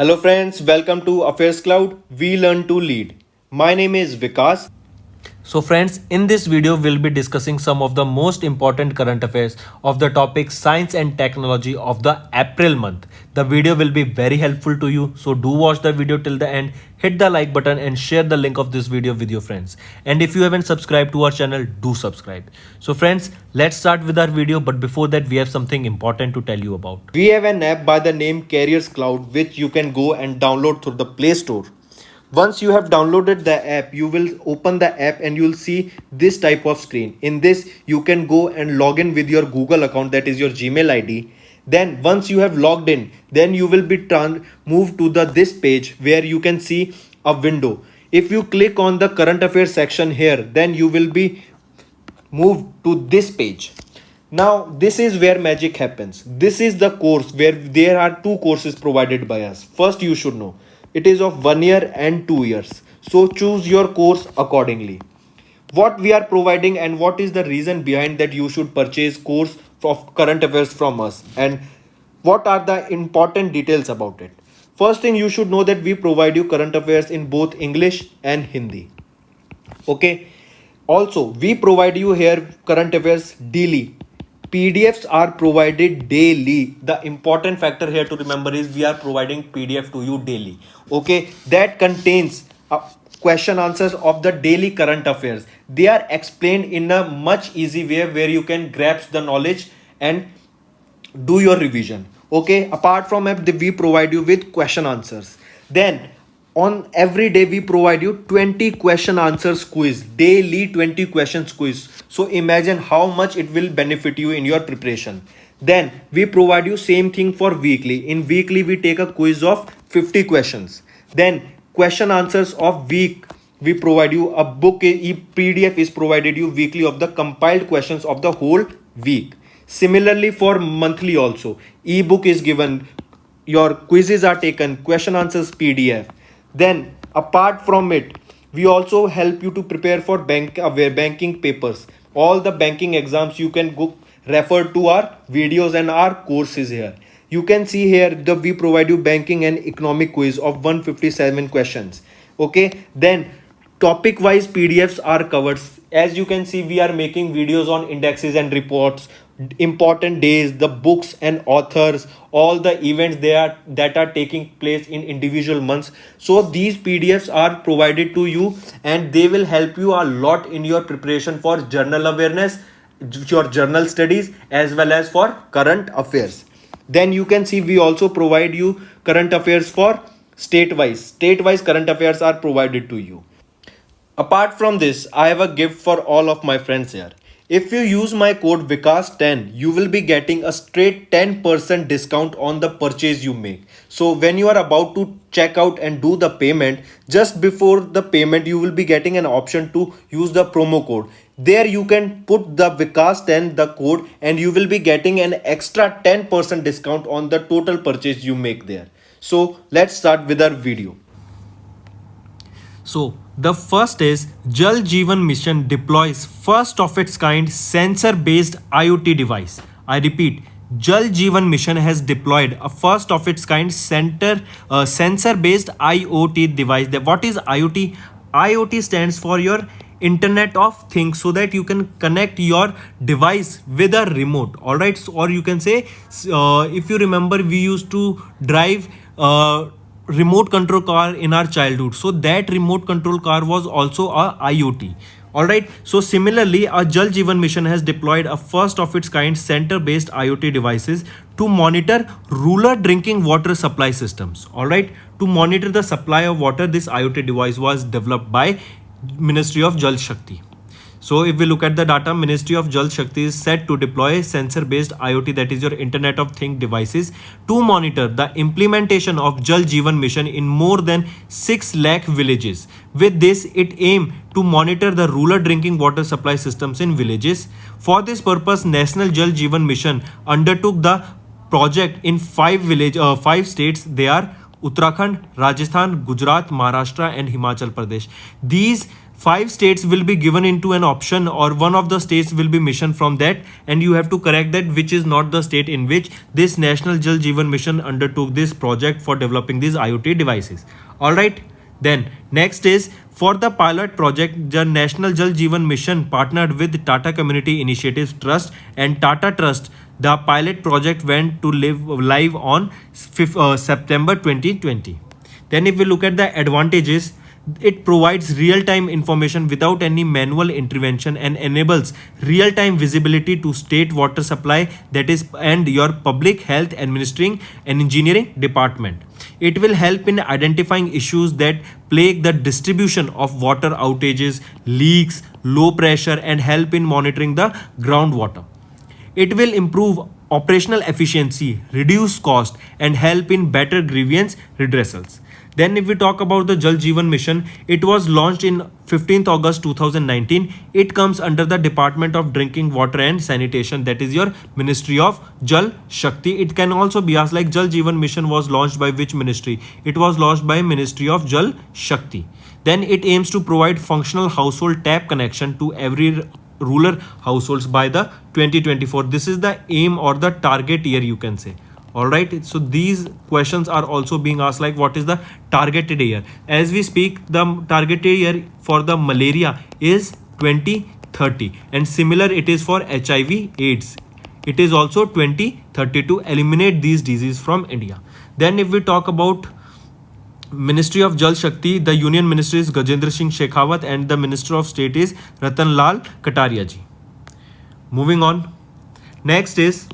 Hello friends, welcome to Affairs Cloud. We learn to lead. My name is Vikas. So friends, in this video we'll be discussing some of the most important current affairs of the topic science and technology of the April month. The video will be very helpful to you, so do watch the video till the end, hit the like button and share the link of this video with your friends. And if you haven't subscribed to our channel, do subscribe. So friends, let's start with our video, but before that we have something important to tell you about. We have an app by the name Carriers Cloud which you can go and download through the Play Store. Once you have downloaded the app, you will open the app and you will see this type of screen. In this, you can go and log in with your Google account, that is your Gmail ID. Then once you have logged in, then you will be moved to this page where you can see a window. If you click on the current affairs section here, then you will be moved to this page. Now this is where magic happens. This is the course where there are two courses provided by us. First, you should know it is of 1 year and 2 years, so choose your course accordingly. What we are providing and what is the reason behind that you should purchase course of current affairs from us, and what are the important details about it. First thing, you should know that we provide you current affairs in both English and Hindi. Okay, also we provide you here current affairs daily. PDFs are provided daily. The important factor here to remember is we are providing PDF to you daily. Okay, that contains question answers of the daily current affairs. They are explained in a much easy way where you can grasp the knowledge and do your revision. Okay, apart from app, we provide you with question answers. Then on every day we provide you 20 question answers quiz, daily 20 questions quiz. So imagine how much it will benefit you in your preparation. Then we provide you same thing for weekly. In weekly we take a quiz of 50 questions. Then question answers of week, we provide you a book, PDF is provided you weekly of the compiled questions of the whole week. Similarly for monthly also, ebook is given, your quizzes are taken, question answers PDF. Then apart from it, we also help you to prepare for banking papers. All the banking exams you can go refer to our videos and our courses here. You can see here that we provide you banking and economic quiz of 157 questions. Okay, then topic wise PDFs are covered. As you can see, we are making videos on indexes and reports, important days, the books and authors, all the events that are taking place in individual months. So these PDFs are provided to you and they will help you a lot in your preparation for journal awareness, your journal studies, as well as for current affairs. Then you can see we also provide you current affairs for state-wise current affairs are provided to you. Apart from this, I have a gift for all of my friends here. If you use my code Vikas10, you will be getting a straight 10% discount on the purchase you make. So when you are about to check out and do the payment, just before the payment, you will be getting an option to use the promo code. There you can put the Vikas10, the code, and you will be getting an extra 10% discount on the total purchase you make there. So let's start with our video. So the first is Jal Jeevan Mission deploys first of its kind sensor based IoT device. I repeat, Jal Jeevan Mission has deployed a first of its kind sensor based IoT device. What is IoT? IoT stands for your Internet of Things, so that you can connect your device with a remote. All right, so, or you can say, if you remember, we used to drive remote control car in our childhood, so that remote control car was also a IoT. All right, so similarly a Jal Jeevan Mission has deployed a first of its kind center based IoT devices to monitor rural drinking water supply systems. All right, to monitor the supply of water, this IoT device was developed by Ministry of Jal Shakti. So if we look at the data, Ministry of Jal Shakti is set to deploy sensor-based IoT, that is your Internet of Things devices, to monitor the implementation of Jal Jeevan Mission in more than 6 lakh villages. With this, it aims to monitor the rural drinking water supply systems in villages. For this purpose, National Jal Jeevan Mission undertook the project in 5 states. They are Uttarakhand, Rajasthan, Gujarat, Maharashtra and Himachal Pradesh. These 5 states will be given into an option, or one of the states will be mission from that, and you have to correct that which is not the state in which this National Jal Jeevan Mission undertook this project for developing these IoT devices. All right. Then next is, for the pilot project, the National Jal Jeevan Mission partnered with Tata Community Initiatives Trust and Tata Trust. The pilot project went to live on September 2020. Then if we look at the advantages, it provides real-time information without any manual intervention and enables real-time visibility to state water supply, that is, and your public health administering and engineering department. It will help in identifying issues that plague the distribution of water outages, leaks, low pressure, and help in monitoring the groundwater. It will improve operational efficiency, reduce cost, and help in better grievance redressals. Then if we talk about the Jal Jeevan Mission, it was launched in 15th August 2019. It comes under the Department of Drinking Water and Sanitation, that is your Ministry of Jal Shakti. It can also be asked like Jal Jeevan Mission was launched by which ministry? It was launched by Ministry of Jal Shakti. Then it aims to provide functional household tap connection to every rural households by the 2024. This is the aim or the target year, you can say. All right, so these questions are also being asked like what is the targeted year. As we speak, the targeted year for the malaria is 2030, and similar it is for HIV AIDS. It is also 2030 to eliminate these diseases from India. Then if we talk about Ministry of Jal Shakti, the Union Ministry is Gajendra Singh Shekhawat and the Minister of State is Ratan Lal Kataria ji. Moving on, next is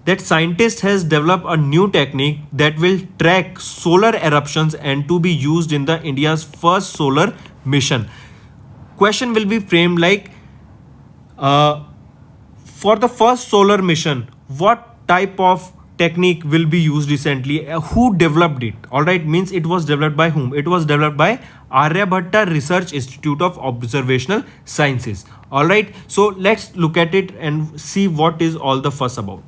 that scientist has developed a new technique that will track solar eruptions and to be used in the India's first solar mission. Question will be framed like, for the first solar mission, what type of technique will be used recently? Who developed it? All right, means it was developed by whom? It was developed by Aryabhatta Research Institute of Observational Sciences. All right, so let's look at it and see what is all the fuss about.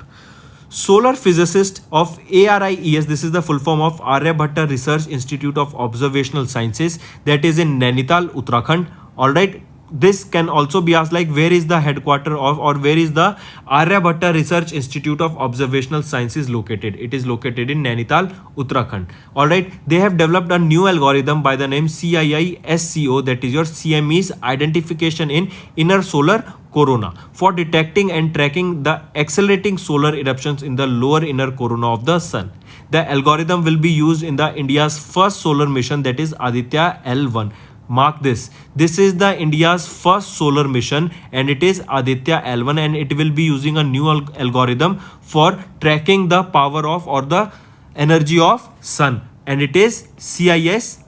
Solar physicist of ARIES, this is the full form of Aryabhatta Research Institute of Observational Sciences, that is in Nainital, Uttarakhand. All right, this can also be asked like where is the headquarter of, or where is the Aryabhatta Research Institute of Observational Sciences located? It is located in Nainital, Uttarakhand. All right, they have developed a new algorithm by the name CII-SCO, that is your CME's identification in inner solar corona, for detecting and tracking the accelerating solar eruptions in the lower inner corona of the sun. The algorithm will be used in the India's first solar mission, that is Aditya L1. Mark this. This is the India's first solar mission and it is Aditya L1, and it will be using a new algorithm for tracking the power of or the energy of sun, and it is CII-SCO.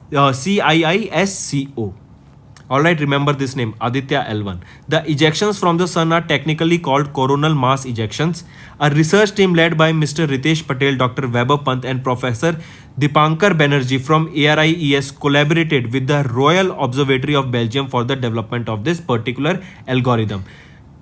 Alright, remember this name, Aditya L1. The ejections from the sun are technically called coronal mass ejections. A research team led by Mr. Ritesh Patel, Dr. Vaibhav Pant and Professor Dipankar Banerjee from ARIES collaborated with the Royal Observatory of Belgium for the development of this particular algorithm.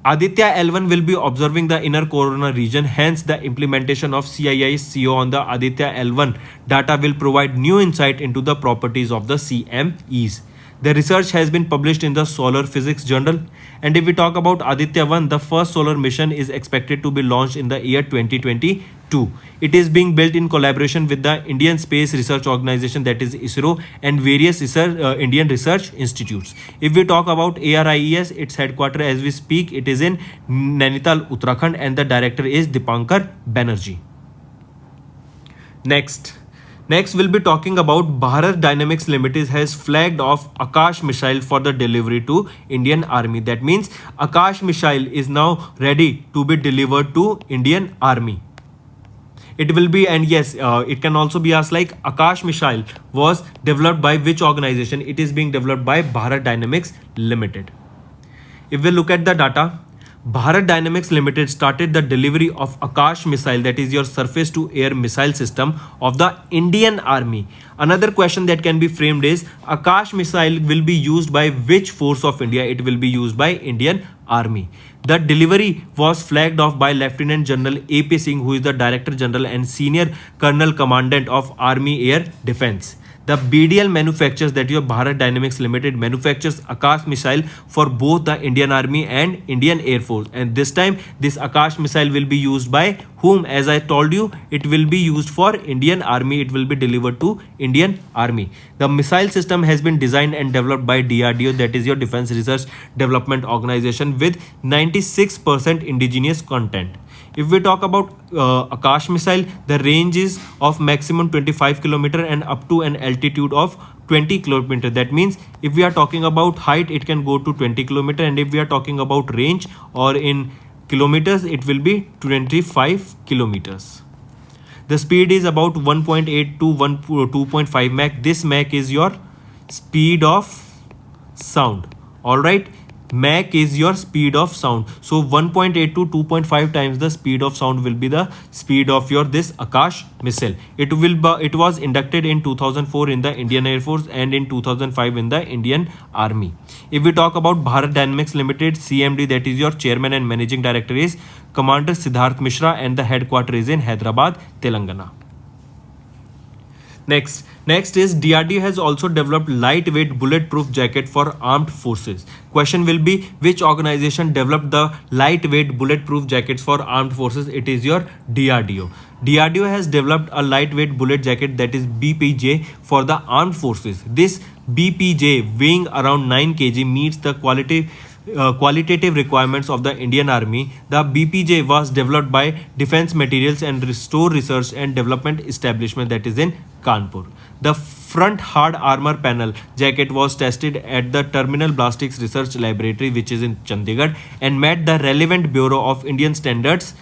Aditya L1 will be observing the inner corona region, hence the implementation of CII-SCO on the Aditya L1 data will provide new insight into the properties of the CMEs. The research has been published in the Solar Physics Journal. And if we talk about Aditya 1, the first solar mission is expected to be launched in the year 2022. It is being built in collaboration with the Indian Space Research Organization, that is ISRO, and various Indian research institutes. If we talk about ARIES, its headquarters as we speak, it is in Nainital, Uttarakhand, and the director is Dipankar Banerjee. Next, we'll be talking about Bharat Dynamics Limited has flagged off Akash missile for the delivery to Indian Army. That means Akash missile is now ready to be delivered to Indian Army. It will be, and yes, it can also be asked like Akash missile was developed by which organization? It is being developed by Bharat Dynamics Limited. If we look at the data, Bharat Dynamics Limited started the delivery of Akash missile, that is your surface to air missile system of the Indian Army. Another question that can be framed is Akash missile will be used by which force of India? It will be used by Indian Army. The delivery was flagged off by Lieutenant General AP Singh, who is the Director General and Senior Colonel Commandant of Army Air Defence. The BDL manufactures, that your Bharat Dynamics Limited manufactures Akash missile for both the Indian Army and Indian Air Force. And this time this Akash missile will be used by whom? As I told you, it will be used for Indian Army. It will be delivered to Indian Army. The missile system has been designed and developed by DRDO, that is your Defense Research Development Organization, with 96% indigenous content. If we talk about Akash missile, the range is of maximum 25 kilometer and up to an altitude of 20 kilometer. That means if we are talking about height, it can go to 20 kilometer, and if we are talking about range or in kilometers, it will be 25 kilometers. The speed is about 1.8 to 2.5 Mach. This Mach is your speed of sound. All right, Mach is your speed of sound. So 1.8 to 2.5 times the speed of sound will be the speed of your this Akash missile. It was inducted in 2004 in the Indian Air Force and in 2005 in the Indian Army. If we talk about Bharat Dynamics Limited, CMD, that is your chairman and managing director is Commander Siddharth Mishra, and the headquarters is in Hyderabad, Telangana. Next is DRDO has also developed lightweight bulletproof jacket for armed forces. Question will be, which organization developed the lightweight bulletproof jackets for armed forces? It is your DRDO. DRDO has developed a lightweight bullet jacket, that is BPJ, for the armed forces. This BPJ, weighing around 9 kg, meets the qualitative requirements of the Indian Army. The BPJ was developed by Defense Materials and Research and Development Establishment, that is in Kanpur. The front hard armor panel jacket was tested at the Terminal Plastics Research Laboratory, which is in Chandigarh, and met the relevant Bureau of Indian Standards.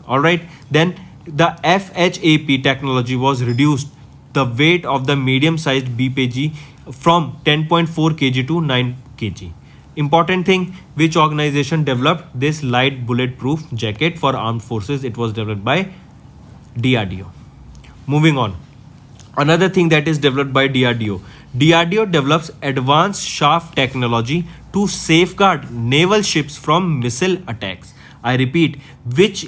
All right. Then the FHAP technology was reduced the weight of the medium-sized BPG from 10.4 kg to 9 kg. Important thing, which organization developed this light bulletproof jacket for armed forces? It was developed by DRDO. Moving on. Another thing that is developed by DRDO. DRDO develops advanced shaft technology to safeguard naval ships from missile attacks. I repeat, which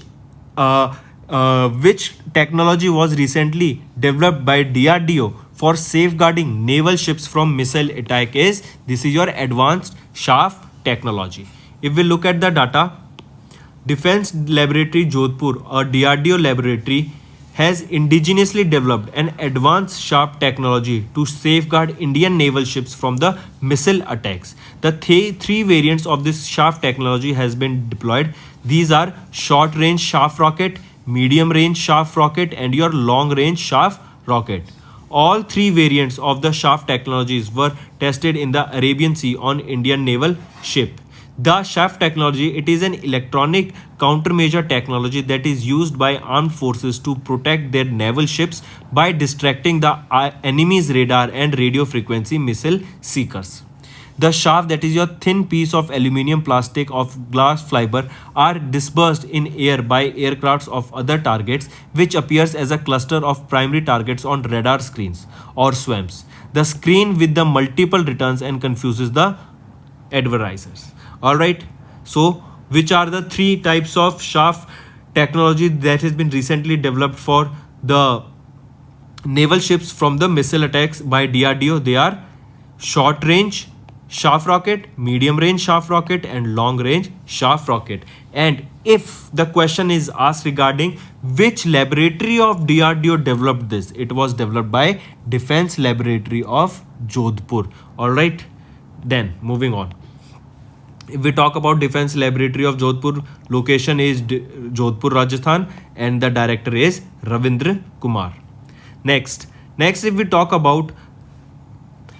technology was recently developed by DRDO for safeguarding naval ships from missile attack? This is your advanced shaft technology. If we look at the data, Defense Laboratory Jodhpur, a DRDO laboratory, has indigenously developed an advanced shaft technology to safeguard Indian naval ships from the missile attacks. The three variants of this shaft technology has been deployed. These are short range shaft rocket, medium range shaft rocket, and your long range shaft rocket. All three variants of the shaft technologies were tested in the Arabian Sea on Indian naval ship. The shaft technology, it is an electronic countermeasure technology that is used by armed forces to protect their naval ships by distracting the enemy's radar and radio frequency missile seekers. The shaft, that is your thin piece of aluminium, plastic, of glass fiber, are dispersed in air by aircrafts of other targets, which appears as a cluster of primary targets on radar screens or swarms. The screen with the multiple returns and confuses the adversaries. All right. So, which are the three types of shaft technology that has been recently developed for the naval ships from the missile attacks by DRDO? They are short range shaft rocket, medium range shaft rocket, and long range shaft rocket. And if the question is asked regarding which laboratory of DRDO developed this, it was developed by Defense Laboratory of Jodhpur. All right. Then moving on. If we talk about Defense Laboratory of Jodhpur, location is Jodhpur, Rajasthan, and the director is Ravindra Kumar. Next, if we talk about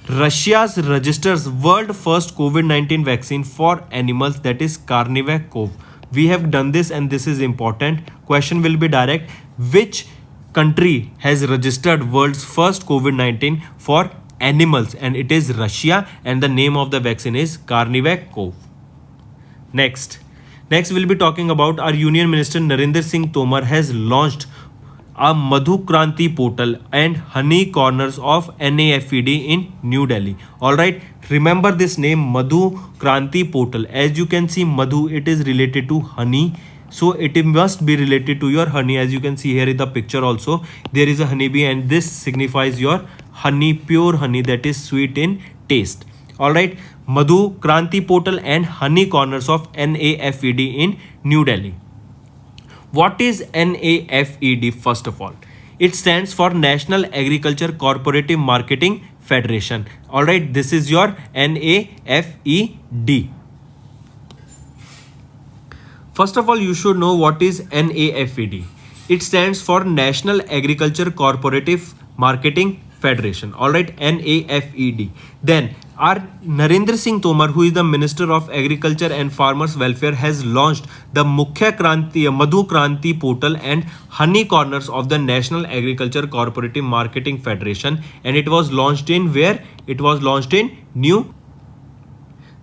Russia's registers world first COVID-19 vaccine for animals, that is Carnivac Cov. We have done this, and this is important. Question will be direct. Which country has registered world's first COVID-19 for animals? And it is Russia, and the name of the vaccine is Carnivac Cov. Next, we'll be talking about our Union Minister Narendra Singh Tomar has launched a Madhu Kranti portal and honey corners of NAFED in New Delhi. All right, remember this name, Madhu Kranti portal. As you can see, Madhu, it is related to honey, so it must be related to your honey. As you can see here in the picture also, there is a honeybee, and this signifies your honey, pure honey that is sweet in taste. All right, Madhu Kranti Portal and Honey Corners of NAFED in New Delhi. What is NAFED first of all? It stands for National Agriculture Cooperative Marketing Federation. All right, this is your NAFED. First of all, you should know what is NAFED. It stands for National Agriculture Cooperative Marketing Federation. All right, NAFED. Then our Narendra Singh Tomar, who is the Minister of Agriculture and Farmers Welfare, has launched the Madhu Kranti Portal and Honey Corners of the National Agriculture Cooperative Marketing Federation, and it was launched in where? It was launched in New.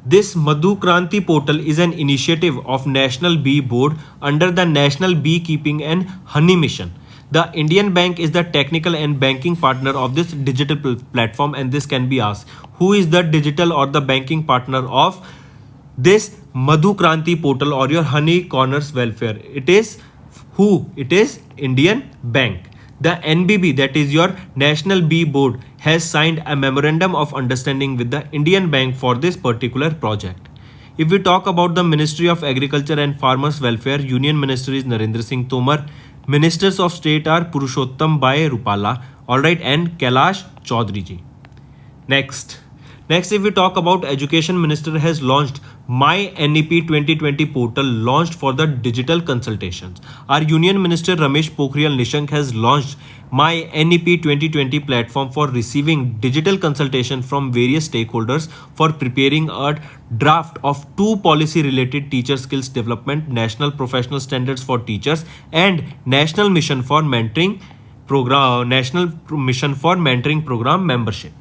This Madhu Kranti portal is an initiative of National Bee Board under the National Beekeeping and Honey Mission. The Indian Bank is the technical and banking partner of this digital platform, and this can be asked, who is the digital or the banking partner of this Madhu Kranti portal or your Honey Corners welfare? It is who? It is Indian Bank. The NBB, that is your National Bee Board, has signed a memorandum of understanding with the Indian Bank for this particular project. If we talk about the Ministry of Agriculture and Farmers Welfare, Union Minister is Narendra Singh Tomar. Ministers of State are Purushottam Bhai Rupala, alright, and Kailash Chaudhary ji. Next, if we talk about Education Minister has launched My NEP 2020 portal launched for the digital consultations. Our Union Minister Ramesh Pokhriyal Nishank has launched My NEP 2020 platform for receiving digital consultation from various stakeholders for preparing a draft of 2 policy related teacher skills development, national professional standards for teachers, and national mission for mentoring program membership.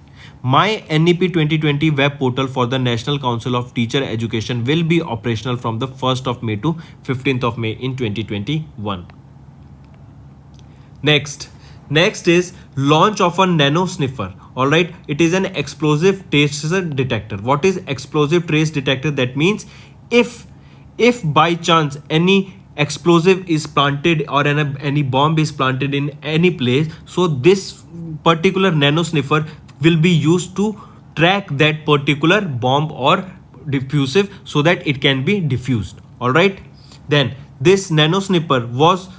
My NEP 2020 web portal for the National Council of Teacher Education will be operational from the 1st of May to 15th of May in 2021. Next is launch of a nano sniffer. Alright, it is an explosive trace detector. What is explosive trace detector? That means if by chance any explosive is planted or any bomb is planted in any place, so this particular nano sniffer will be used to track that particular bomb or diffusive so that it can be diffused. All right, then this nano sniffer was,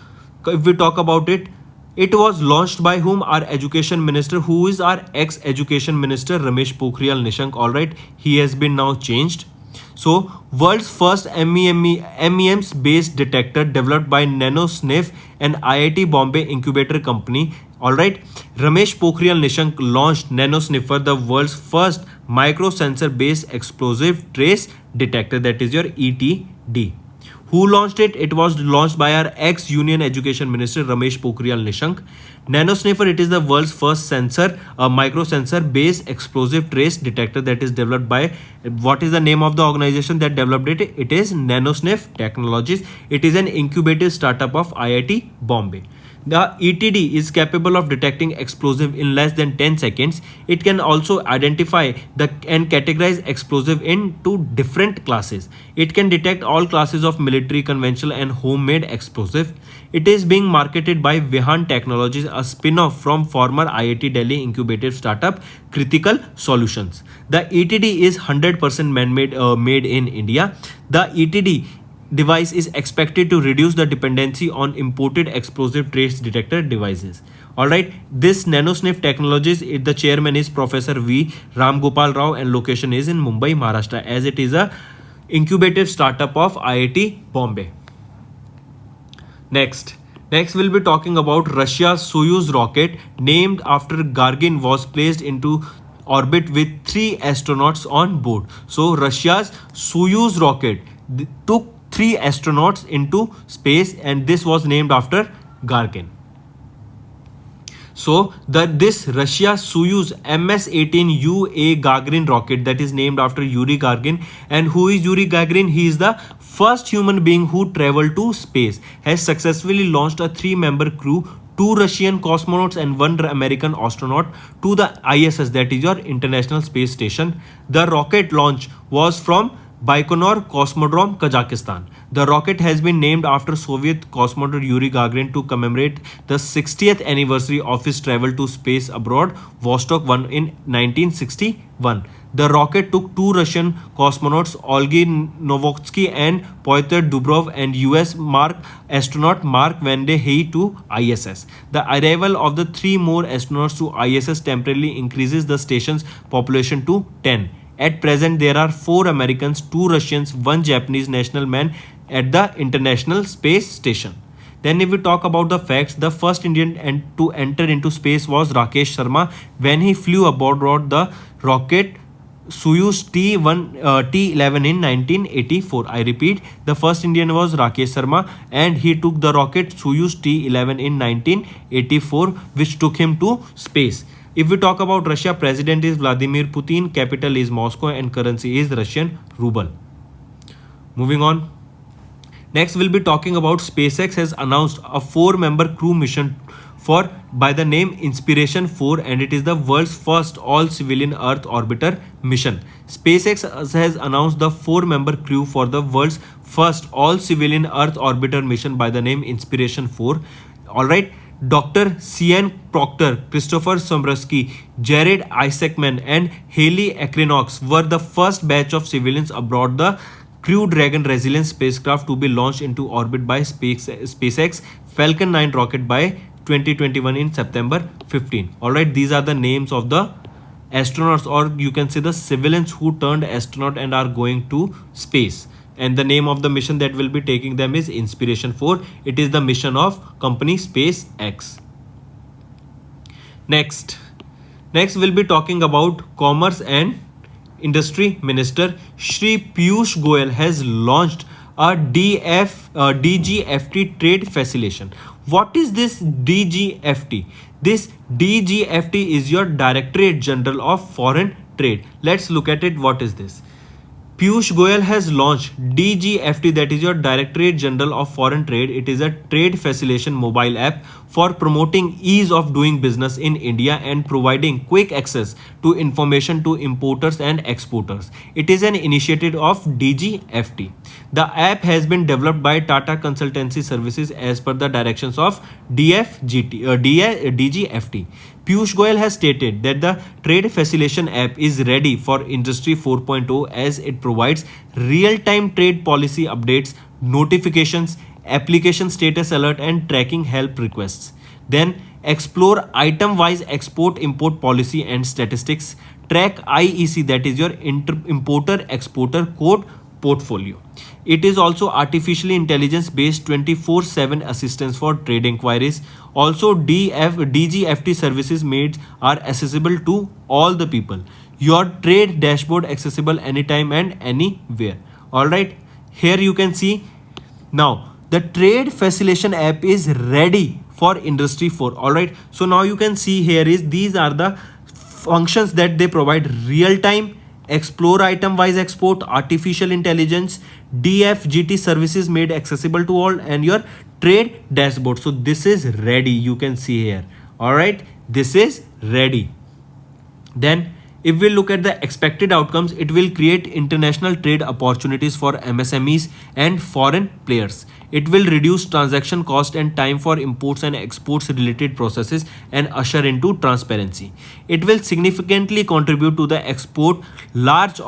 if we talk about it, it was launched by whom? Our Education Minister, who is our ex-Education Minister Ramesh Pokhriyal Nishank. All right, he has been now changed. So world's first MEMS based detector developed by NanoSniff and IIT Bombay Incubator Company. Alright, Ramesh Pokhriyal Nishank launched NanoSniffer, the world's first micro sensor based explosive trace detector, that is your ETD. Who launched it? It was launched by our ex-Union Education Minister Ramesh Pokhriyal Nishank. NanoSniffer, it is the world's first sensor, a micro sensor based explosive trace detector that is developed by, what is the name of the organization that developed it? It is NanoSniff Technologies. It is an incubative startup of IIT Bombay. The ETD is capable of detecting explosive in less than 10 seconds. It can also identify and categorize explosive into different classes. It can detect all classes of military, conventional and homemade explosive. It is being marketed by Vihan Technologies, a spin-off from former IIT Delhi incubative startup Critical Solutions. The ETD is 100% made in India. The ETD device is expected to reduce the dependency on imported explosive trace detector devices. Alright, this NanoSniff Technologies, the chairman is Professor V. Ram Gopal Rao and location is in Mumbai, Maharashtra, as it is a incubative startup of IIT Bombay. Next we'll be talking about Russia's Soyuz rocket named after Gagarin was placed into orbit with 3 astronauts on board. So Russia's Soyuz rocket took 3 astronauts into space and this was named after Gagarin. So this Russia Soyuz MS-18UA Gagarin rocket, that is named after Yuri Gagarin. And who is Yuri Gagarin? He is the first human being who traveled to space, has successfully launched a 3-member crew, 2 Russian cosmonauts and 1 American astronaut to the ISS, that is your International Space Station. The rocket launch was from Baikonur Cosmodrome, Kazakhstan. The rocket has been named after Soviet cosmonaut Yuri Gagarin to commemorate the 60th anniversary of his travel to space abroad, Vostok 1 in 1961. The rocket took two Russian cosmonauts, Olgy Novoksky and Pyotr Dubrov, and US astronaut Mark Vande Hey to ISS. The arrival of the three more astronauts to ISS temporarily increases the station's population to 10. At present, there are 4 Americans, 2 Russians, 1 Japanese national man at the International Space Station. Then if we talk about the facts, the first Indian to enter into space was Rakesh Sharma when he flew aboard the rocket Soyuz T11 in 1984. I repeat, the first Indian was Rakesh Sharma and he took the rocket Soyuz T11 in 1984, which took him to space. If we talk about Russia, president is Vladimir Putin, capital is Moscow and currency is Russian ruble. Moving on. Next we'll be talking about SpaceX has announced a 4-member crew mission for by the name Inspiration 4 and it is the world's first all-civilian Earth orbiter mission. SpaceX has announced the 4-member crew for the world's first all-civilian Earth orbiter mission by the name Inspiration 4. Alright. Dr. C.N. Proctor, Christopher Sombrowski, Jared Isaacman and Haley Equinox were the first batch of civilians aboard the Crew Dragon Resilience spacecraft to be launched into orbit by SpaceX Falcon 9 rocket by 2021 in September 15. Alright, these are the names of the astronauts, or you can say the civilians who turned astronaut and are going to space. And the name of the mission that will be taking them is Inspiration 4. It is the mission of company SpaceX. Next we'll be talking about Commerce and Industry Minister Shri Piyush Goyal has launched a DGFT trade facilitation. What is this DGFT? This DGFT is your Directorate General of Foreign Trade. Let's look at it. What is this? Piyush Goyal has launched DGFT, that is your Directorate General of Foreign Trade. It is a trade facilitation mobile app for promoting ease of doing business in India and providing quick access to information to importers and exporters. It is an initiative of DGFT. The app has been developed by Tata Consultancy Services as per the directions of DGFT. Piyush Goyal has stated that the Trade Facilitation app is ready for Industry 4.0 as it provides real-time trade policy updates, notifications, application status alert and tracking help requests. Then explore item-wise export-import policy and statistics, track IEC, that is your Importer-Exporter Code portfolio. It is also artificially intelligence based 24/7 assistance for trade inquiries. Also DGFT services made are accessible to all the people. Your trade dashboard accessible anytime and anywhere. Alright, here you can see now the trade facilitation app is ready for Industry 4. Alright, so now you can see here is these are the functions that they provide: real time, explore item wise export, artificial intelligence, DFGT services made accessible to all, and your trade dashboard. So this is ready, you can see here. All right, this is ready. Then if we look at the expected outcomes, it will create international trade opportunities for MSMEs and foreign players. It will reduce transaction cost and time for imports and exports related processes and usher into transparency. It will significantly contribute to the export target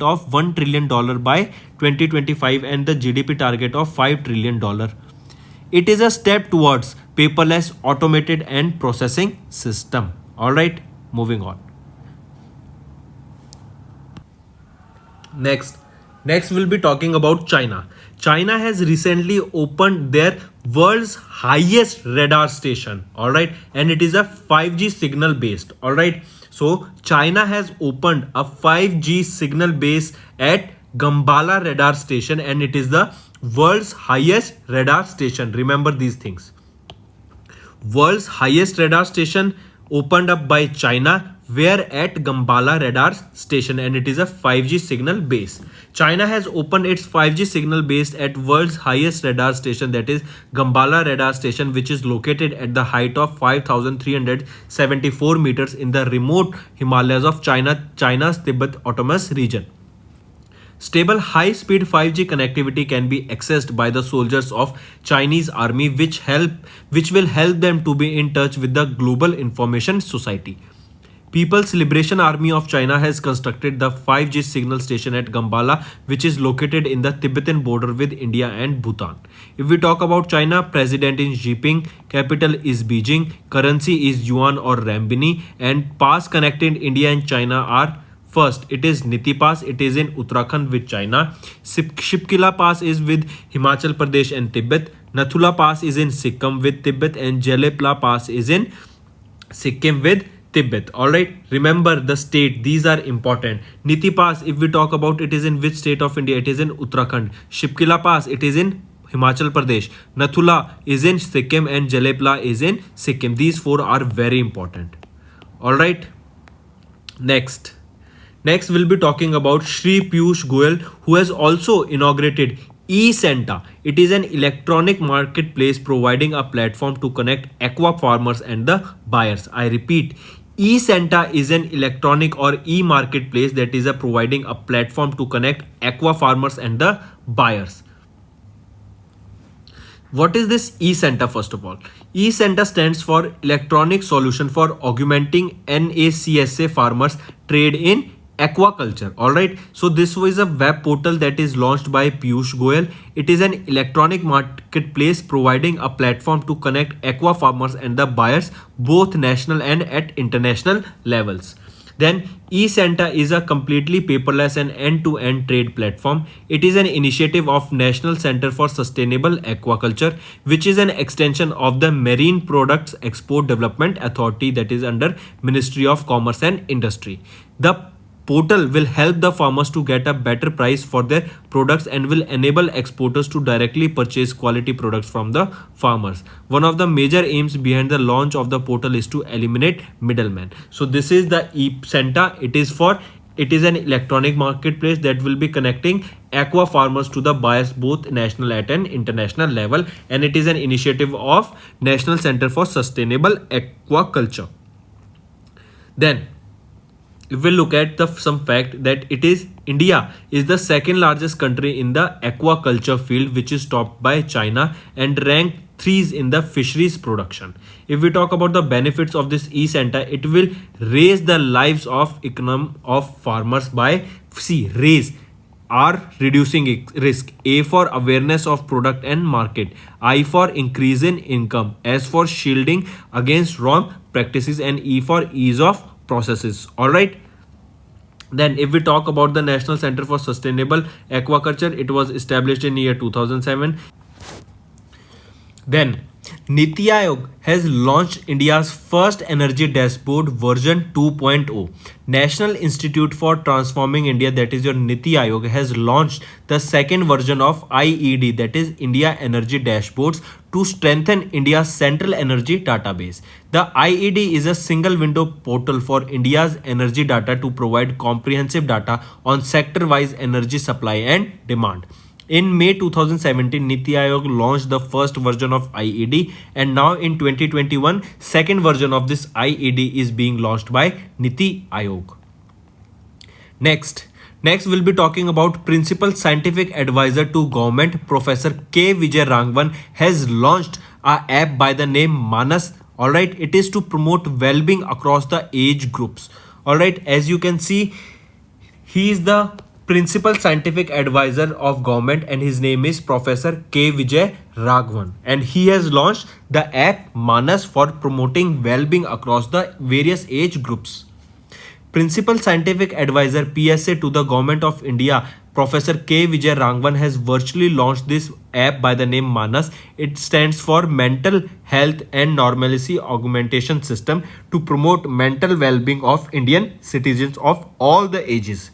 of $1 trillion by 2025 and the GDP target of $5 trillion. It is a step towards paperless, automated and processing system. All right, moving on. Next we'll be talking about China. China has recently opened their world's highest radar station. All right, and it is a 5G signal based. All right, so China has opened a 5G signal base at Gambala radar station, and it is the world's highest radar station. Remember these things. World's highest radar station opened up by China, where at Gambala radar station, and it is a 5G signal base. China has opened its 5G signal base at world's highest radar station, that is Gambala radar station, which is located at the height of 5,374 meters in the remote Himalayas of China's Tibet Autonomous Region. Stable high-speed 5G connectivity can be accessed by the soldiers of Chinese army which will help them to be in touch with the global information society. People's Liberation Army of China has constructed the 5G signal station at Gambala, which is located in the Tibetan border with India and Bhutan. If we talk about China, President is Xi Jinping, capital is Beijing, currency is yuan or renminbi, and pass connecting India and China are: first, it is Niti Pass. It is in Uttarakhand with China. Shipkila Pass is with Himachal Pradesh and Tibet. Nathula Pass is in Sikkim with Tibet, and Jelepla Pass is in Sikkim with Tibet. Alright, remember the state, these are important. Niti Pass, if we talk about, it is in which state of India? It is in Uttarakhand. Shipkila Pass, it is in Himachal Pradesh. Nathula is in Sikkim, and Jelepla is in Sikkim. These four are very important. Alright, next we'll be talking about Shri Piyush Goyal, who has also inaugurated eSanta. It is an electronic marketplace providing a platform to connect aqua farmers and the buyers. I repeat, eSanta is an electronic or e-marketplace that is providing a platform to connect aqua farmers and the buyers. What is this eSanta? First of all, eSanta stands for Electronic Solution for Augmenting NACSA Farmers Trade in Aquaculture. Alright, so this was a web portal that is launched by Piyush Goyal. It is an electronic marketplace providing a platform to connect aqua farmers and the buyers, both national and at international levels. Then eSanta is a completely paperless and end-to-end trade platform. It is an initiative of National Center for Sustainable Aquaculture, which is an extension of the Marine Products Export Development Authority that is under Ministry of Commerce and Industry. The portal will help the farmers to get a better price for their products and will enable exporters to directly purchase quality products from the farmers. One of the major aims behind the launch of the portal is to eliminate middlemen. So this is the eSanta. It is an electronic marketplace that will be connecting aqua farmers to the buyers, both national at an international level, and it is an initiative of National Center for Sustainable Aquaculture. Then if we look at some fact that India is the second largest country in the aquaculture field, which is topped by China and ranked 3 in the fisheries production. If we talk about the benefits of this eSanta, it will raise the lives of economy of farmers by reducing risk. A for awareness of product and market. I for increase in income. S for shielding against wrong practices, and E for ease of processes. Alright, then if we talk about the National Center for Sustainable Aquaculture, it was established in year 2007. Then Niti Aayog has launched India's first energy dashboard version 2.0. National Institute for Transforming India, that is your Niti Aayog, has launched the second version of IED, that is India Energy Dashboards, to strengthen India's central energy database. The IED is a single window portal for India's energy data to provide comprehensive data on sector-wise energy supply and demand. In May 2017, Niti Aayog launched the first version of IED, and now in 2021, second version of this IED is being launched by Niti Aayog. Next we'll be talking about Principal Scientific Advisor to Government, Professor K. Vijay Raghavan has launched an app by the name Manas. Alright, it is to promote well-being across the age groups. Alright, as you can see, he is the Principal Scientific Advisor of Government and his name is Professor K. Vijay Raghavan, and he has launched the app Manas for promoting well-being across the various age groups. Principal Scientific Advisor PSA to the Government of India, Professor K. Vijay Raghavan, has virtually launched this app by the name Manas. It stands for Mental Health and Normalcy Augmentation System, to promote mental well-being of Indian citizens of all the ages.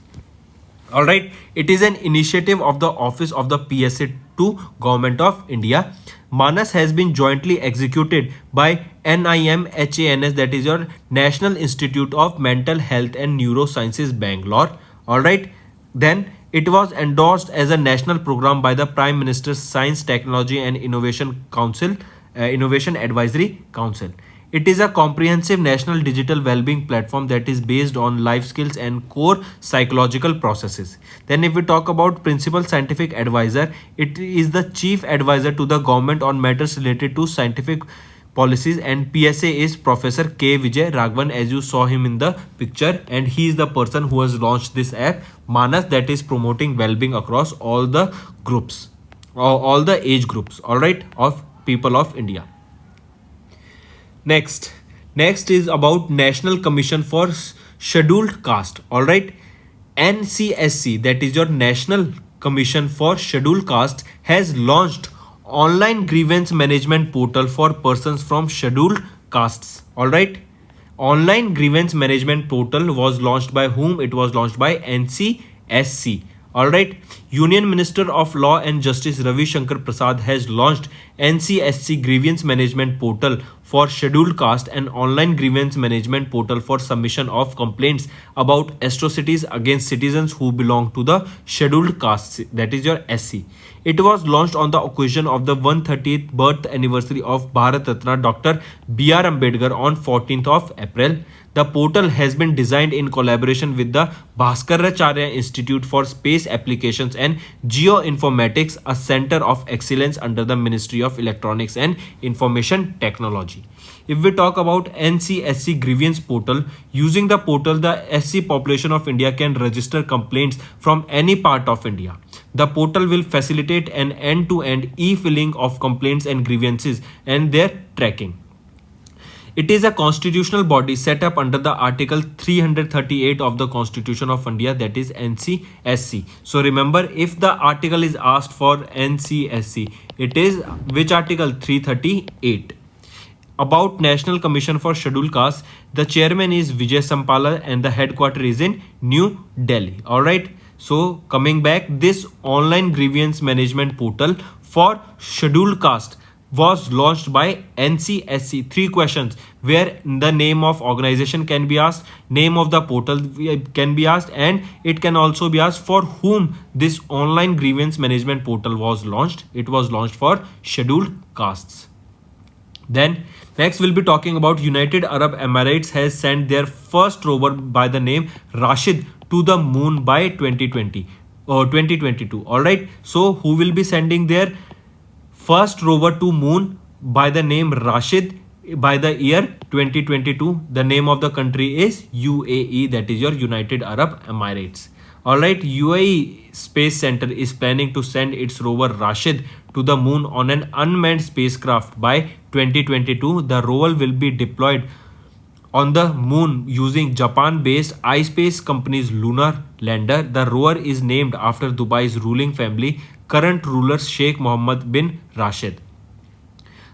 Alright, it is an initiative of the Office of the PSA to Government of India. Manas has been jointly executed by NIMHANS, that is your National Institute of Mental Health and Neurosciences, Bangalore. Alright, then it was endorsed as a national program by the Prime Minister's Science, Technology and Innovation Council, Innovation Advisory Council. It is a comprehensive national digital well-being platform that is based on life skills and core psychological processes. Then if we talk about principal scientific advisor, it is the chief advisor to the government on matters related to scientific policies, and PSA is Professor K. Vijay Raghavan, as you saw him in the picture, and he is the person who has launched this app Manas, that is promoting well-being across all the groups, all the age groups, all right, of people of India. Next is about National Commission for Scheduled Caste. All right, NCSC, that is your National Commission for Scheduled Caste, has launched online grievance management portal for persons from scheduled castes. All right, online grievance management portal was launched by whom? It was launched by NCSC. All right, Union Minister of Law and Justice Ravi Shankar Prasad has launched NCSC grievance management portal for scheduled caste, and online grievance management portal for submission of complaints about atrocities against citizens who belong to the scheduled caste, that is your SC. It was launched on the occasion of the 130th birth anniversary of Bharat Ratna Dr. B.R. Ambedkar on 14th of April. The portal has been designed in collaboration with the Bhaskaracharya Institute for Space Applications and Geoinformatics, a center of excellence under the Ministry of Electronics and Information Technology. If we talk about NCSC grievance portal, using the portal, the SC population of India can register complaints from any part of India. The portal will facilitate an end-to-end e-filing of complaints and grievances and their tracking. It is a constitutional body set up under the Article 338 of the Constitution of India, that is NCSC. So remember, if the article is asked for NCSC, it is which article? 338. About National Commission for Scheduled Castes, the chairman is Vijay Sampala and the headquarters is in New Delhi. Alright, so coming back, this online grievance management portal for scheduled caste was launched by NCSC. 3 questions where the name of organization can be asked, name of the portal can be asked, and it can also be asked for whom this online grievance management portal was launched. It was launched for scheduled castes. Then next we'll be talking about United Arab Emirates has sent their first rover by the name Rashid to the moon by 2020 or 2022. All right, so who will be sending their first rover to moon by the name Rashid by the year 2022? The name of the country is UAE, that is your United Arab Emirates. Alright, UAE Space Center is planning to send its rover Rashid to the moon on an unmanned spacecraft by 2022. The rover will be deployed on the moon using Japan-based iSpace company's lunar lander. The rover is named after Dubai's ruling family, current ruler Sheikh Mohammed bin Rashid.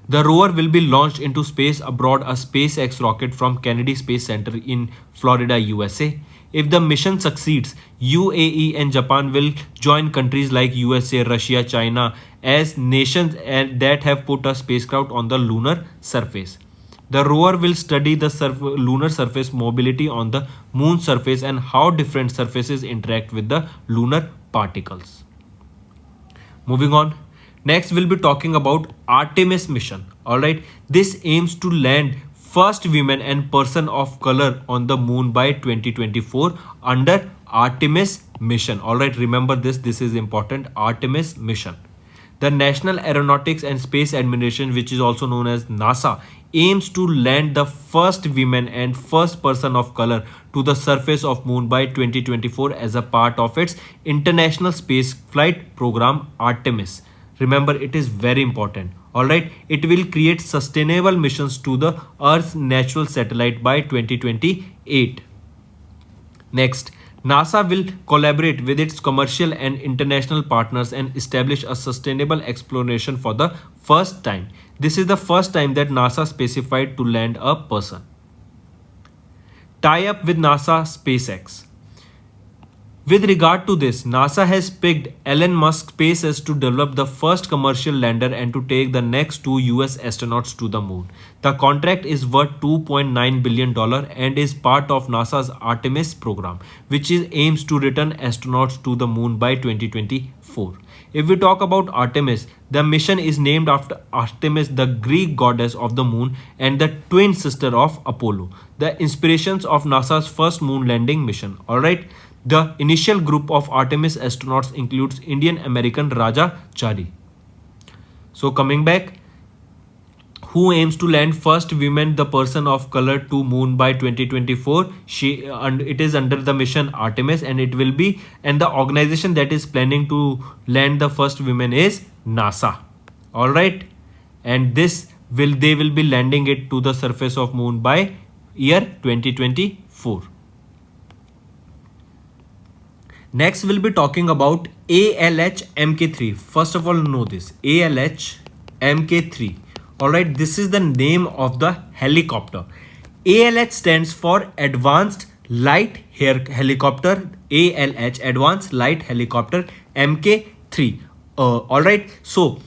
The rover will be launched into space aboard a SpaceX rocket from Kennedy Space Center in Florida, USA. If the mission succeeds, UAE and Japan will join countries like USA, Russia, China as nations that have put a spacecraft on the lunar surface. The rover will study the lunar surface mobility on the moon surface and how different surfaces interact with the lunar particles. Moving on. Next, we'll be talking about Artemis mission. Alright, this aims to land first women and person of color on the moon by 2024 under Artemis mission. Alright, remember this is important. Artemis mission. The National Aeronautics and Space Administration, which is also known as NASA, aims to land the first women and first person of color to the surface of moon by 2024 as a part of its international space flight program Artemis. Remember, it is very important. Alright, it will create sustainable missions to the Earth's natural satellite by 2028. Next, NASA will collaborate with its commercial and international partners and establish a sustainable exploration for the first time. This is the first time that NASA specified to land a person. Tie up with NASA SpaceX. With regard to this, NASA has picked Elon Musk SpaceX to develop the first commercial lander and to take the next two US astronauts to the moon. The contract is worth $2.9 billion and is part of NASA's Artemis program, which aims to return astronauts to the moon by 2024. If we talk about Artemis, the mission is named after Artemis, the Greek goddess of the moon and the twin sister of Apollo, the inspirations of NASA's first moon landing mission. Alright, the initial group of Artemis astronauts includes Indian American Raja Chari. So coming back, who aims to land first woman the person of color to moon by 2024, and it is under the mission Artemis, and it will be, and the organization that is planning to land the first women is NASA. All right, and they will be landing it to the surface of moon by year 2024. Next we'll be talking about ALH Mk3. First of all, know this ALH Mk3. Alright, this is the name of the helicopter. ALH stands for Advanced Light Helicopter. ALH, Advanced Light Helicopter Mk3. Alright, so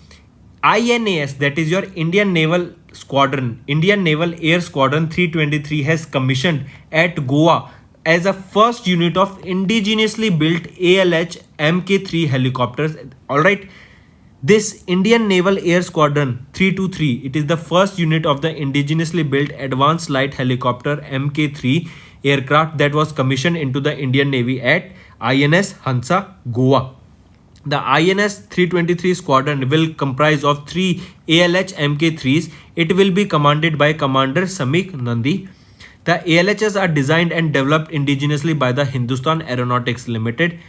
INAS, that is your Indian Naval Squadron, Indian Naval Air Squadron 323, has commissioned at Goa as a first unit of indigenously built ALH Mk3 helicopters. Alright, this Indian Naval Air Squadron 323, it is the first unit of the indigenously built Advanced Light Helicopter Mk3 aircraft that was commissioned into the Indian Navy at INS Hansa, Goa. The INS 323 squadron will comprise of 3 ALH Mk3s. It will be commanded by Commander Samik Nandi. The ALHs are designed and developed indigenously by the Hindustan Aeronautics Limited.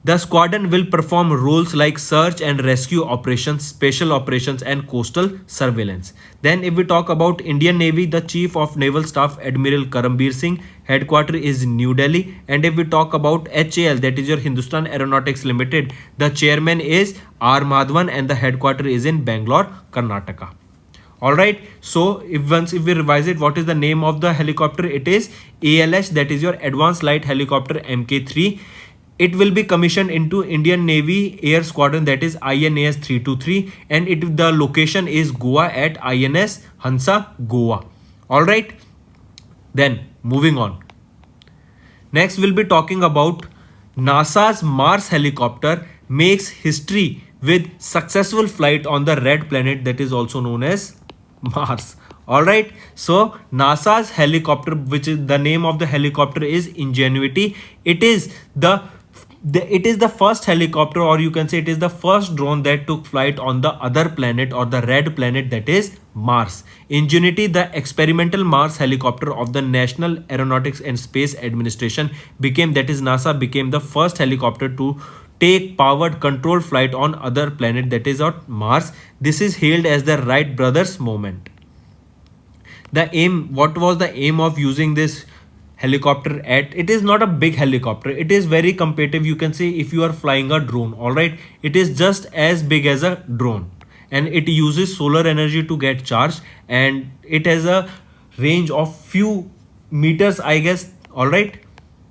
The squadron will perform roles like search and rescue operations, special operations and coastal surveillance. Then if we talk about Indian Navy, the Chief of Naval Staff Admiral Karambir Singh, headquarters is New Delhi. And if we talk about HAL, that is your Hindustan Aeronautics Limited, the chairman is R. Madhavan and the headquarters is in Bangalore, Karnataka. Alright, so if we revise it, what is the name of the helicopter? It is ALH, that is your Advanced Light Helicopter Mk3. It will be commissioned into Indian Navy Air Squadron, that is INAS 323, and the location is Goa at INS Hansa, Goa. Alright, then moving on. Next we'll be talking about NASA's Mars helicopter makes history with successful flight on the red planet that is also known as Mars. Alright, so NASA's helicopter, which is the name of the helicopter is Ingenuity. It is the first helicopter, or you can say it is the first drone that took flight on the other planet or the red planet, that is Mars. Ingenuity, the experimental Mars helicopter of the National Aeronautics and Space Administration, NASA became the first helicopter to take powered controlled flight on other planet, that is on Mars. This is hailed as the Wright brothers moment. What was the aim of using this helicopter at? It is not a big helicopter, it is very competitive. You can say if you are flying a drone, all right, it is just as big as a drone, and it uses solar energy to get charged, and it has a range of few meters, I guess. All right,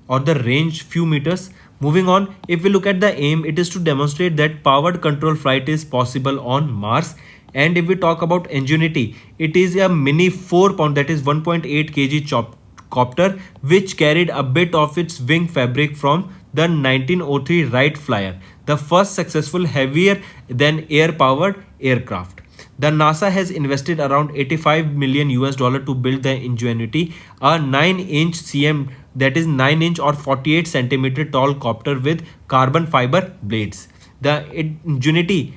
or the range few meters. Moving on, if we look at the aim, it is to demonstrate that powered control flight is possible on Mars. And if we talk about Ingenuity, it is a mini 4-pound, that is 1.8 kg copter, which carried a bit of its wing fabric from the 1903 Wright Flyer, the first successful heavier than air powered aircraft. The NASA has invested around $85 million to build the Ingenuity, a 9-inch cm, that is 9-inch or 48 centimeter tall copter with carbon fiber blades. The Ingenuity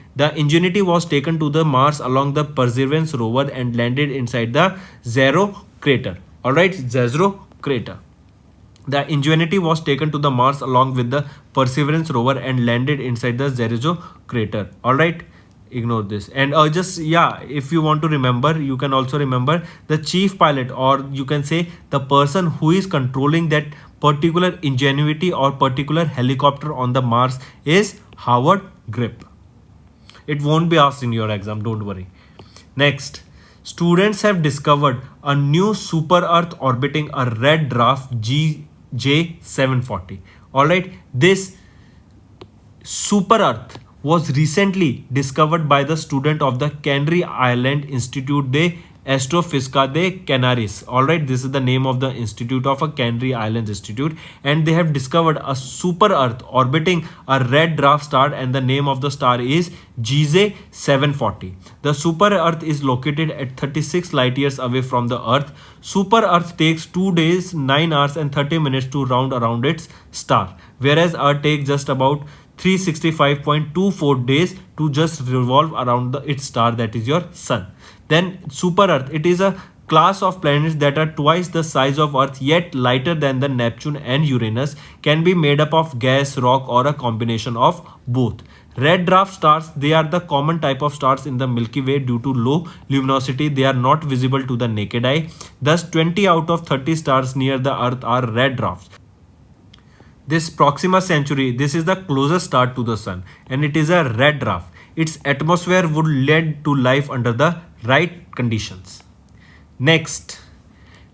was taken to the Mars along the Perseverance rover and landed inside the Zero crater. Alright, Jezero crater. The Ingenuity was taken to the Mars along with the Perseverance rover and landed inside the Jezero crater. Alright, ignore this. And if you want to remember, you can also remember the chief pilot, or you can say the person who is controlling that particular Ingenuity or particular helicopter on the Mars is Howard Grip. It won't be asked in your exam, don't worry. Next, students have discovered a new super Earth orbiting a red dwarf GJ740. All right, this super earth was recently discovered by the student of the Canary Island Institute de Astrofísica de Canaris. All right, this is the name of the institute of a Canary Islands Institute, and they have discovered a super earth orbiting a red dwarf star, and the name of the star is GZ 740. The super earth is located at 36 light years away from the earth. Super earth takes 2 days, 9 hours and 30 minutes to round around its star, whereas earth takes just about 365.24 days to just revolve around its star, that is your sun. Then super earth, it is a class of planets that are twice the size of earth yet lighter than the Neptune and Uranus, can be made up of gas, rock or a combination of both. Red dwarf stars, they are the common type of stars in the Milky Way. Due to low luminosity, they are not visible to the naked eye. Thus 20 out of 30 stars near the earth are red dwarfs. This Proxima Centauri, this is the closest star to the sun, and it is a red dwarf. Its atmosphere would lead to life under the right conditions. Next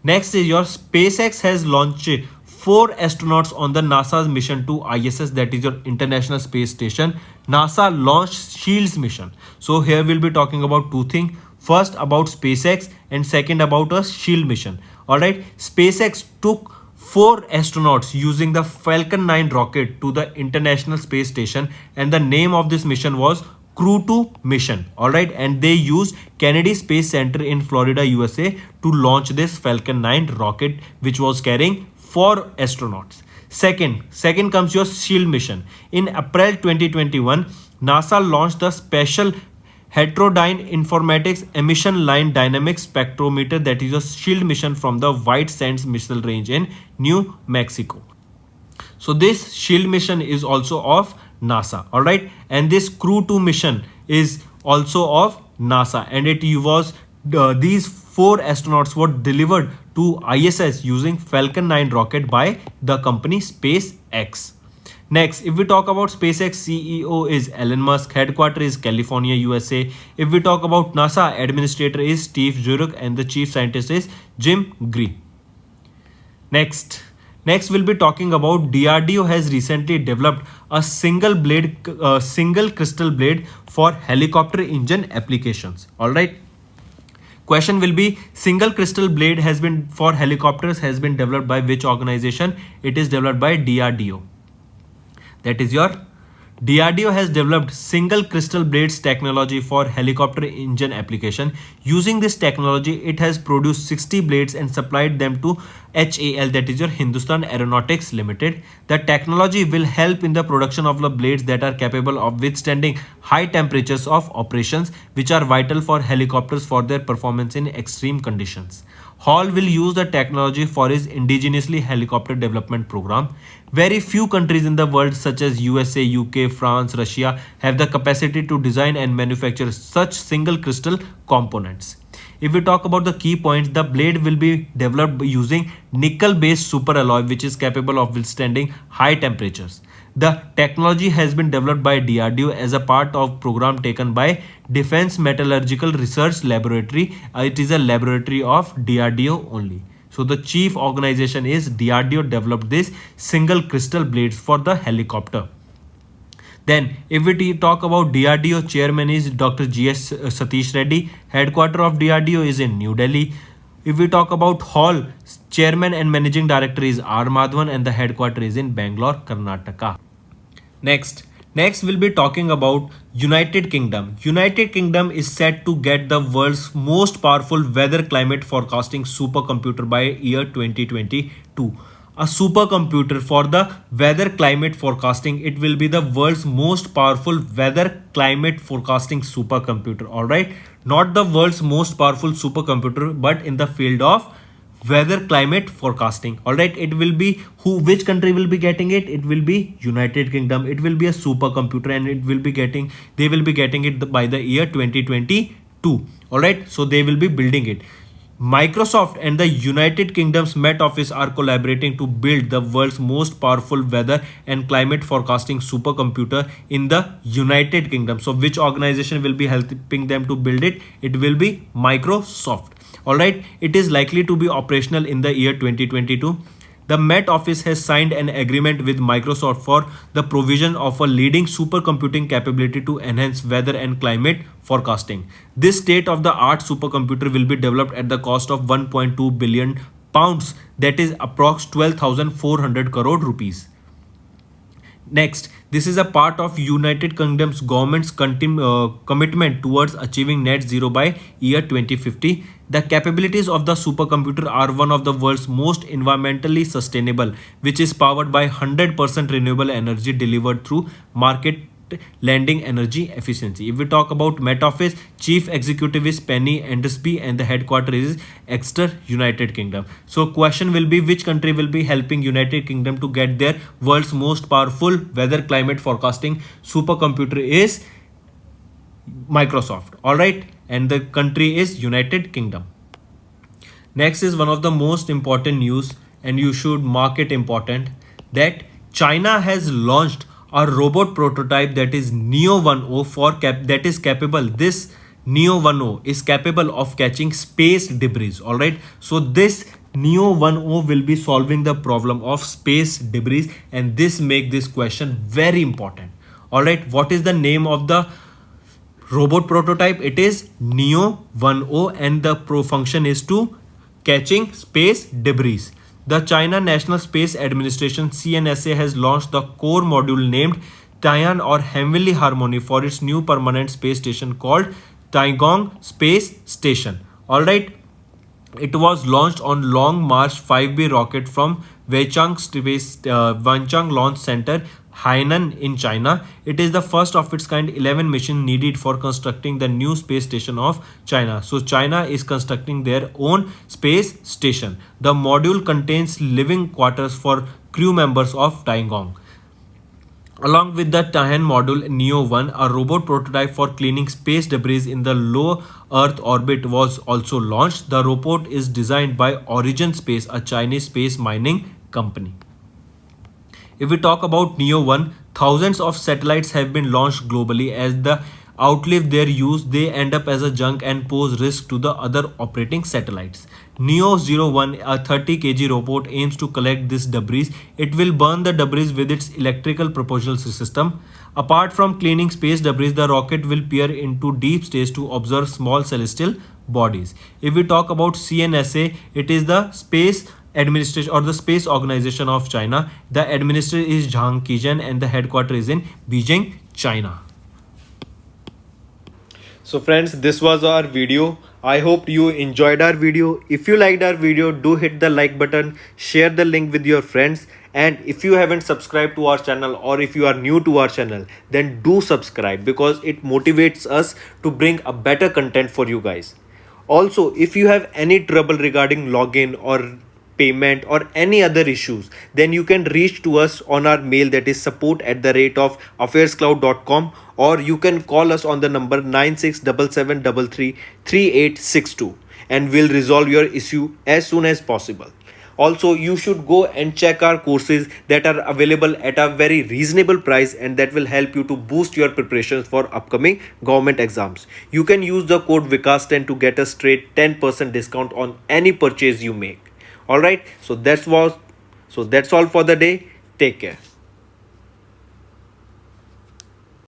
is your SpaceX has launched 4 astronauts on the NASA's mission to ISS, that is your International Space Station. NASA launched SHIELD's mission. So here we'll be talking about two things. First about SpaceX and second about a SHIELD mission. Alright, SpaceX took 4 astronauts using the Falcon 9 rocket to the International Space Station, and the name of this mission was Crew 2 mission. Alright, and they used Kennedy Space Center in Florida, USA to launch this Falcon 9 rocket, which was carrying 4 astronauts. Second comes your SHIELD mission. In April 2021, NASA launched the special Heterodyne Informatics Emission Line Dynamic Spectrometer, that is a SHIELD mission from the White Sands Missile Range in New Mexico. So this SHIELD mission is also of NASA. Alright, and this Crew 2 mission is also of NASA, and it was these 4 astronauts were delivered to ISS using Falcon 9 rocket by the company SpaceX. Next, if we talk about SpaceX, CEO is Elon Musk, headquarters is California, USA. If we talk about NASA, administrator is Steve Jurek, and the chief scientist is Jim Green. Next we'll be talking about DRDO has recently developed a single crystal blade for helicopter engine applications. All right. Question will be, single crystal blade has been for helicopters has been developed by which organization? It is developed by DRDO. That is your DRDO has developed single crystal blades technology for helicopter engine application. Using this technology, it has produced 60 blades and supplied them to HAL, that is your Hindustan Aeronautics Limited. The technology will help in the production of the blades that are capable of withstanding high temperatures of operations, which are vital for helicopters for their performance in extreme conditions. Hall will use the technology for his indigenously helicopter development program. Very few countries in the world such as USA, UK, France, Russia have the capacity to design and manufacture such single crystal components. If we talk about the key points, the blade will be developed using nickel-based superalloy, which is capable of withstanding high temperatures. The technology has been developed by DRDO as a part of program taken by Defense Metallurgical Research Laboratory. It is a laboratory of DRDO only. So the chief organization is DRDO developed this single crystal blades for the helicopter. Then if we talk about DRDO, chairman is Dr. G.S. Satish Reddy. Headquarter of DRDO is in New Delhi. If we talk about Hall, chairman and managing director is R. Madhavan, and the headquarter is in Bangalore, Karnataka. Next we'll be talking about United Kingdom. United Kingdom is set to get the world's most powerful weather climate forecasting supercomputer by year 2022. A supercomputer for the weather climate forecasting. It will be the world's most powerful weather climate forecasting supercomputer. Alright, not the world's most powerful supercomputer, but in the field of weather climate forecasting. Alright, it will be which country will be getting it? It will be United Kingdom. It will be a supercomputer, and they will be getting it by the year 2022. Alright, so they will be building it. Microsoft and the United Kingdom's Met Office are collaborating to build the world's most powerful weather and climate forecasting supercomputer in the United Kingdom. So which organization will be helping them to build it? It will be Microsoft. Alright, it is likely to be operational in the year 2022. The Met Office has signed an agreement with Microsoft for the provision of a leading supercomputing capability to enhance weather and climate forecasting. This state-of-the-art supercomputer will be developed at the cost of 1.2 billion pounds, that is approx 12,400 crore rupees. Next, this is a part of United Kingdom's government's commitment towards achieving net zero by year 2050. The capabilities of the supercomputer are one of the world's most environmentally sustainable, which is powered by 100% renewable energy delivered through market lending energy efficiency. If we talk about Met Office, chief executive is Penny Andersby and the headquarters is Exeter, United Kingdom. So question will be, which country will be helping United Kingdom to get their world's most powerful weather climate forecasting supercomputer is Microsoft. All right, and the country is United Kingdom. Next is one of the most important news, and you should mark it important, that China has launched a robot prototype, that is Neo 10 that is capable. This Neo 10 is capable of catching space debris. All right, so this Neo 10 will be solving the problem of space debris, and this make this question very important. All right, what is the name of the robot prototype? It is Neo 10 and the pro function is to catching space debris. The China National Space Administration CNSA has launched the core module named Tian or Heavenly Harmony for its new permanent space station called Tiangong Space Station. Alright, it was launched on Long March 5B rocket from Wenchang Launch Center, Hainan in China. It is the first of its kind 11 mission needed for constructing the new space station of China. So China is constructing their own space station. The module contains living quarters for crew members of Tiangong. Along with the Tian module Neo 1, a robot prototype for cleaning space debris in the low Earth orbit was also launched. The robot is designed by Origin Space, a Chinese space mining company. If we talk about Neo 1, thousands of satellites have been launched globally. As they outlive their use, they end up as a junk and pose risk to the other operating satellites. Neo 01, a 30 kg robot, aims to collect this debris. It will burn the debris with its electrical propulsion system. Apart from cleaning space debris, the rocket will peer into deep space to observe small celestial bodies. If we talk about CNSA, it is the space administration or the space organization of China. The administrator is Zhang Qian and the headquarters is in Beijing, China. So friends, this was our video. I hope you enjoyed our video. If you liked our video, do hit the like button, share the link with your friends, and if you haven't subscribed to our channel or if you are new to our channel, then do subscribe because it motivates us to bring a better content for you guys. Also, if you have any trouble regarding login or payment or any other issues, then you can reach to us on our mail, that is support@affairscloud.com, or you can call us on the number 9677333862 and we'll resolve your issue as soon as possible. Also, you should go and check our courses that are available at a very reasonable price and that will help you to boost your preparations for upcoming government exams. You can use the code VIKAS10 to get a straight 10% discount on any purchase you make. Alright, so that's all for the day. Take care.